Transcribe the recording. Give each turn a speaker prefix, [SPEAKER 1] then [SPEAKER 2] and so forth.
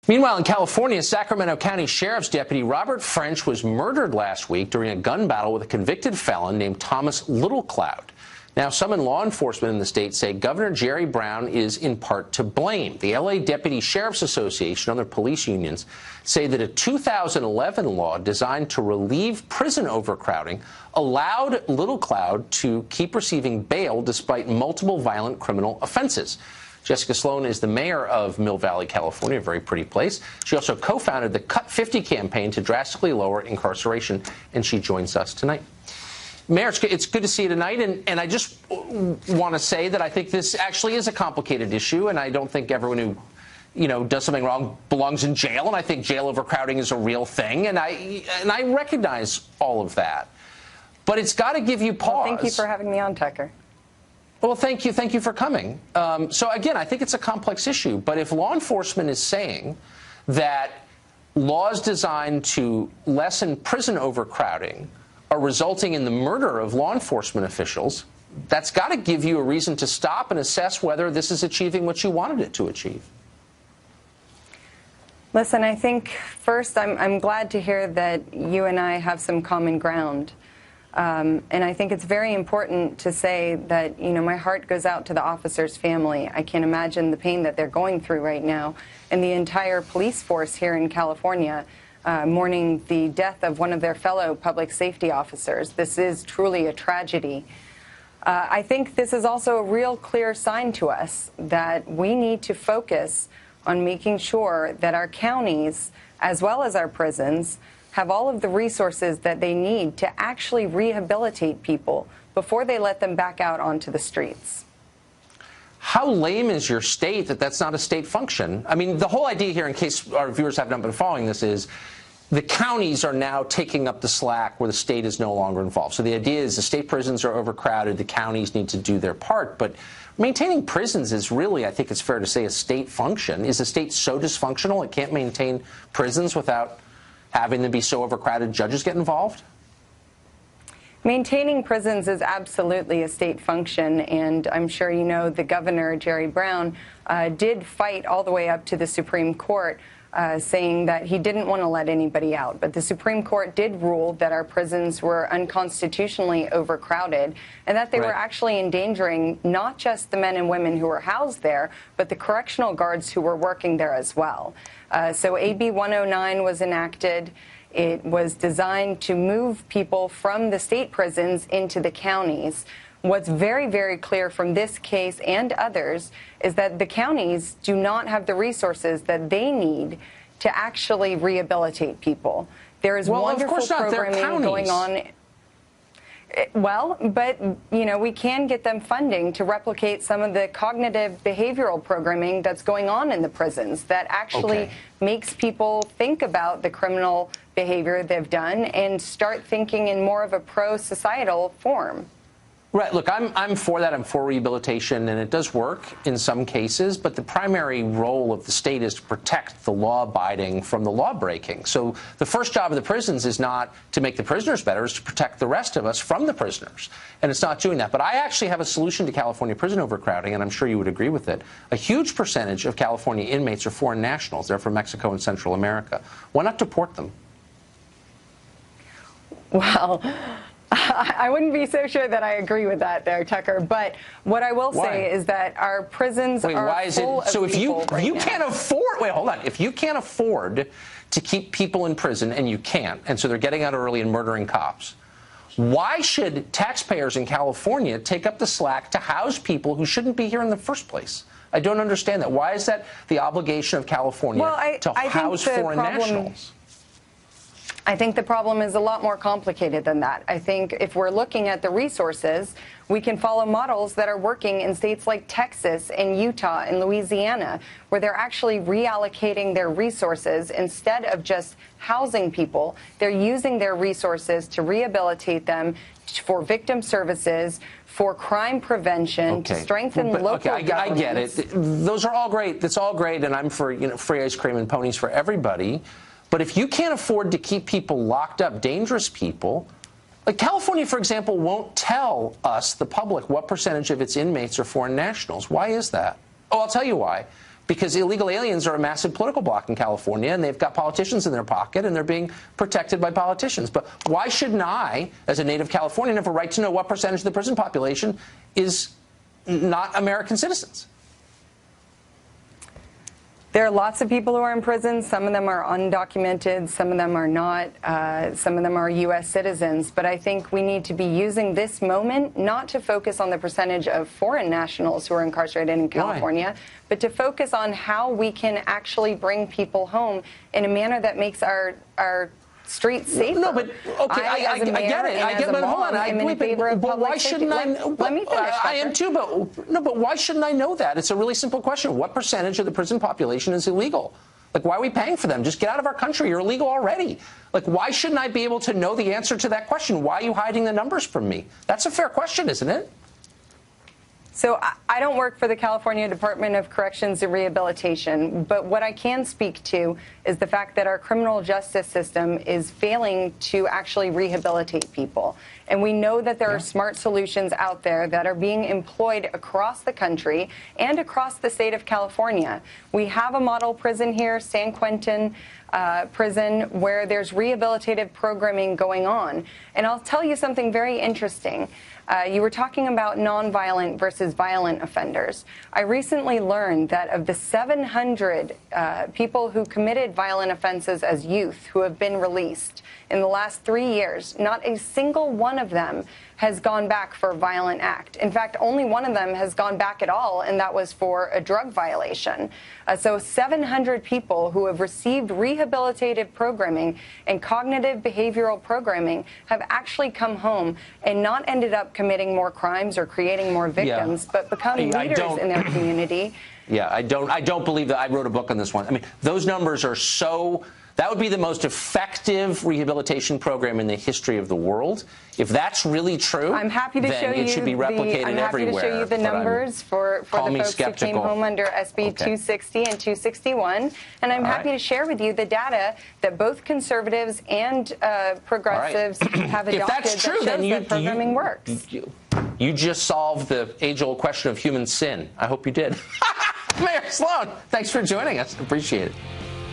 [SPEAKER 1] Meanwhile, in California, Sacramento County Sheriff's Deputy Robert French was murdered last week during a gun battle with a convicted felon named Thomas Littlecloud. Now, some in law enforcement in the state say Governor Jerry Brown is in part to blame. The L.A. Deputy Sheriff's Association and other police unions say that a 2011 law designed to relieve prison overcrowding allowed Littlecloud to keep receiving bail despite multiple violent criminal offenses. Jessica Sloan is the mayor of Mill Valley, California, a very pretty place. She also co-founded the Cut 50 campaign to drastically lower incarceration, and she joins us tonight. Mayor, it's good to see you tonight, and I just want to say that I think this actually is a complicated issue, and I don't think everyone who does something wrong belongs in jail, and I think jail overcrowding is a real thing, and I recognize all of that. But it's got to give you pause.
[SPEAKER 2] Well, thank you for having me on, Tucker.
[SPEAKER 1] Well, thank you for coming. So again, I think it's a complex issue, but if law enforcement is saying that laws designed to lessen prison overcrowding are resulting in the murder of law enforcement officials, that's got to give you a reason to stop and assess whether this is achieving what you wanted it to achieve.
[SPEAKER 2] Listen, I think first I'm glad to hear that you and I have some common ground. And I think it's very important to say that, my heart goes out to the officer's family. I can't imagine the pain that they're going through right now. And the entire police force here in California mourning the death of one of their fellow public safety officers. This is truly a tragedy. I think this is also a real clear sign to us that we need to focus on making sure that our counties, as well as our prisons, have all of the resources that they need to actually rehabilitate people before they let them back out onto the streets.
[SPEAKER 1] How lame is your state that that's not a state function? I mean, the whole idea here, in case our viewers have not been following this, is the counties are now taking up the slack where the state is no longer involved. So the idea is the state prisons are overcrowded, the counties need to do their part, but maintaining prisons is really, I think it's fair to say, a state function. Is the state so dysfunctional it can't maintain prisons without having them be so overcrowded judges get involved?
[SPEAKER 2] Maintaining prisons is absolutely a state function, and I'm sure you know the governor, Jerry Brown, did fight all the way up to the Supreme Court, saying that he didn't want to let anybody out. But the Supreme Court did rule that our prisons were unconstitutionally overcrowded and that they were actually endangering not just the men and women who were housed there, but the correctional guards who were working there as well. So AB 109 was enacted. It was designed to move people from the state prisons into the counties. What's very, very clear from this case and others is that the counties do not have the resources that they need to actually rehabilitate people. There is wonderful programming going on. Well, but, we can get them funding to replicate some of the cognitive behavioral programming that's going on in the prisons that actually makes people think about the criminal behavior they've done and start thinking in more of a pro-societal form.
[SPEAKER 1] Right. Look, I'm for that. I'm for rehabilitation, and it does work in some cases. But the primary role of the state is to protect the law-abiding from the law-breaking. So the first job of the prisons is not to make the prisoners better, it's to protect the rest of us from the prisoners. And it's not doing that. But I actually have a solution to California prison overcrowding, and I'm sure you would agree with it. A huge percentage of California inmates are foreign nationals. They're from Mexico and Central America. Why not deport them?
[SPEAKER 2] Well, I wouldn't be so sure that I agree with that there, Tucker. But what I will say is that our prisons are full of people right now.
[SPEAKER 1] You can't afford, wait, hold on. If you can't afford to keep people in prison, and you can't, and so they're getting out early and murdering cops, why should taxpayers in California take up the slack to house people who shouldn't be here in the first place? I don't understand that. Why is that the obligation of California to house foreign nationals?
[SPEAKER 2] I think the problem is a lot more complicated than that. I think if we're looking at the resources, we can follow models that are working in states like Texas and Utah and Louisiana, where they're actually reallocating their resources instead of just housing people. They're using their resources to rehabilitate them for victim services, for crime prevention, to strengthen local governments.
[SPEAKER 1] I get it. Those are all great. That's all great, and I'm for free ice cream and ponies for everybody. But if you can't afford to keep people locked up, dangerous people, like California, for example, won't tell us, the public, what percentage of its inmates are foreign nationals. Why is that? Oh, I'll tell you why. because illegal aliens are a massive political bloc in California, and they've got politicians in their pocket, and they're being protected by politicians. But why shouldn't I, as a native Californian, have a right to know what percentage of the prison population is not American citizens?
[SPEAKER 2] There are lots of people who are in prison. Some of them are undocumented. Some of them are not. Some of them are U.S. citizens. But I think we need to be using this moment not to focus on the percentage of foreign nationals who are incarcerated in California, but to focus on how we can actually bring people home in a manner that makes our streets safer.
[SPEAKER 1] No, but okay, I get it. I get it. But hold on. But why shouldn't I?
[SPEAKER 2] Let me finish.
[SPEAKER 1] I am too. But no. But why shouldn't I know that? It's a really simple question. What percentage of the prison population is illegal? Like, why are we paying for them? Just get out of our country. You're illegal already. Like, why shouldn't I be able to know the answer to that question? Why are you hiding the numbers from me? That's a fair question, isn't it?
[SPEAKER 2] So I don't work for the California Department of Corrections and Rehabilitation, but what I can speak to is the fact that our criminal justice system is failing to actually rehabilitate people. And we know that there are smart solutions out there that are being employed across the country and across the state of California. We have a model prison here, San Quentin prison, where there's rehabilitative programming going on. And I'll tell you something very interesting. You were talking about nonviolent versus violent offenders. I recently learned that of the 700 people who committed violent offenses as youth who have been released in the last 3 years, not a single one of them has gone back for a violent act. In fact, only one of them has gone back at all, and that was for a drug violation. So 700 people who have received rehabilitative programming and cognitive behavioral programming have actually come home and not ended up committing more crimes or creating more victims, but become leaders in their community.
[SPEAKER 1] Yeah, I don't believe that. I wrote a book on this one. I mean, those numbers are so... That would be the most effective rehabilitation program in the history of the world. If that's really true,
[SPEAKER 2] I'm happy to show you
[SPEAKER 1] it should be replicated everywhere.
[SPEAKER 2] I'm happy to show you the numbers for the folks who came home under SB 260 and 261. And I'm happy to share with you the data that both conservatives and progressives have adopted.
[SPEAKER 1] If that's true,
[SPEAKER 2] that shows that programming works.
[SPEAKER 1] You just solved the age-old question of human sin. I hope you did. Mayor Sloan, thanks for joining us. Appreciate it.